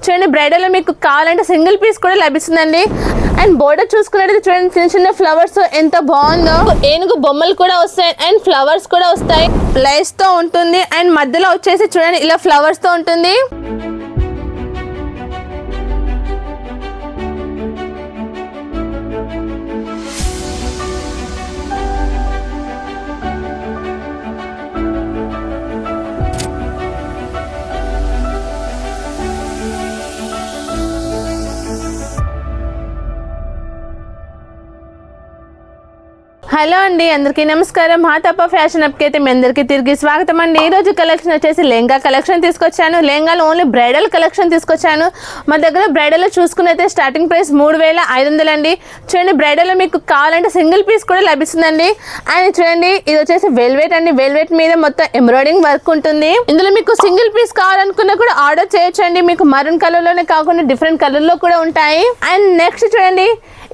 చూడండి బ్రైడల్ లో మీకు కావాలంటే సింగిల్ పీస్ కూడా లభిస్తుందండి. అండ్ బోర్డర్ చూసుకున్నట్టు చూడండి చిన్న చిన్న ఫ్లవర్స్ ఎంత బాగుందో. ఏనుగు బొమ్మలు కూడా వస్తాయి అండ్ ఫ్లవర్స్ కూడా వస్తాయి. లైస్ తో ఉంటుంది అండ్ మధ్యలో వచ్చేసి చూడండి ఇలా ఫ్లవర్స్ తో ఉంటుంది. హలో అండి, అందరికీ నమస్కారం. హాతప్ప ఫ్యాషన్ అప్కి అయితే మీ అందరికీ తిరిగి స్వాగతం అండి. ఈ రోజు కలెక్షన్ వచ్చేసి లెహంగా కలెక్షన్ తీసుకొచ్చాను. లెహంగాలో ఓన్లీ బ్రైడల్ కలెక్షన్ తీసుకొచ్చాను. మా దగ్గర బ్రైడల్లో చూసుకున్నైతే స్టార్టింగ్ ప్రైస్ 3500 అండి. చూడండి బ్రైడల్లో మీకు కావాలంటే సింగిల్ పీస్ కూడా లభిస్తుందండి. అండ్ చూడండి ఇది వచ్చేసి వెల్వెట్ అండి. వెల్వెట్ మీద మొత్తం ఎంబ్రాయిడింగ్ వర్క్ ఉంటుంది. ఇందులో మీకు సింగిల్ పీస్ కావాలనుకున్నా కూడా ఆర్డర్ చేయొచ్చు అండి. మీకు మరూన్ కలర్ లోనే కాకుండా డిఫరెంట్ కలర్ లో కూడా ఉంటాయి. అండ్ నెక్స్ట్ చూడండి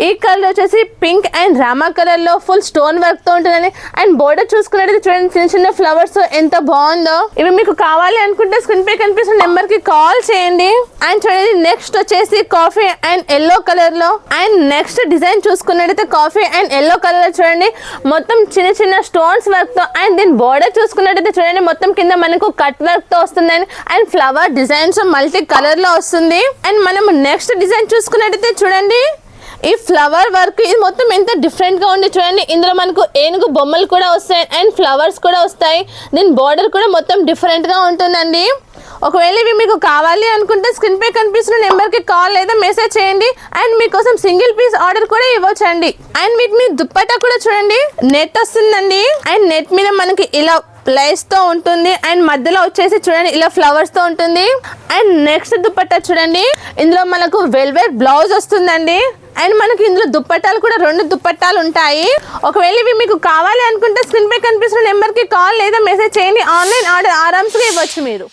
ఈ కలర్ వచ్చేసి పింక్ అండ్ రామా కలర్ లో ఫుల్ స్టోన్ వర్క్ తో ఉంటుందండి. అండ్ బోర్డర్ చూసుకున్నట్టు చూడండి చిన్న చిన్న ఫ్లవర్స్ ఎంత బాగుందో. ఇవి మీకు కావాలి అనుకుంటే స్క్రీన్ పై కనిపిస్తున్న నెంబర్ కి కాల్ చేయండి. అండ్ చూడండి నెక్స్ట్ వచ్చేసి కాఫీ అండ్ ఎల్లో కలర్ లో. అండ్ నెక్స్ట్ డిజైన్ చూసుకున్నట్టయితే కాఫీ అండ్ ఎల్లో కలర్ లో చూడండి మొత్తం చిన్న చిన్న స్టోన్స్ వర్క్ తో. అండ్ దీని బోర్డర్ చూసుకున్నట్టయితే చూడండి మొత్తం కింద మనకు కట్ వర్క్ తో వస్తుందండి. And flower designs multi colour లో వస్తుంది. అండ్ మనం నెక్స్ట్ డిజైన్ చూసుకున్నట్టయితే చూడండి ఈ ఫ్లవర్ వర్క్ ఇది మొత్తం ఎంత డిఫరెంట్ గా ఉంది చూడండి. ఇందులో మనకు ఏనుగు బొమ్మలు కూడా వస్తాయి అండ్ ఫ్లవర్స్ కూడా వస్తాయి. దీని బార్డర్ కూడా మొత్తం డిఫరెంట్ గా ఉంటుందండి. ఒకవేళ ఇవి మీకు కావాలి అనుకుంటే స్క్రీన్ పై కనిపిస్తున్న నెంబర్ కి కాల్ లేదా మెసేజ్ చేయండి. అండ్ మీకోసం సింగిల్ పీస్ ఆర్డర్ కూడా ఇవ్వచ్చండి. అండ్ వీటి మీ దుప్పట్టా కూడా చూడండి నెట్ వస్తుందండి. అండ్ నెట్ మీద మనకి ఇలా లైస్ తో ఉంటుంది. అండ్ మధ్యలో వచ్చేసి చూడండి ఇలా ఫ్లవర్స్ తో ఉంటుంది. అండ్ నెక్స్ట్ దుప్పట్టా చూడండి ఇందులో మనకు వెల్వెట్ బ్లౌజ్ వస్తుందండి. అండ్ మనకి ఇందులో దుప్పట్టాలు కూడా 2 దుప్పట్టాలు ఉంటాయి. ఒకవేళ ఇవి మీకు కావాలి అనుకుంటే స్క్రీన్ పై కనిపిస్తున్న నెంబర్ కి కాల్ లేదా మెసేజ్ చేయండి. ఆన్లైన్ ఆర్డర్ ఆరామ్స్గా ఇవ్వచ్చు మీరు.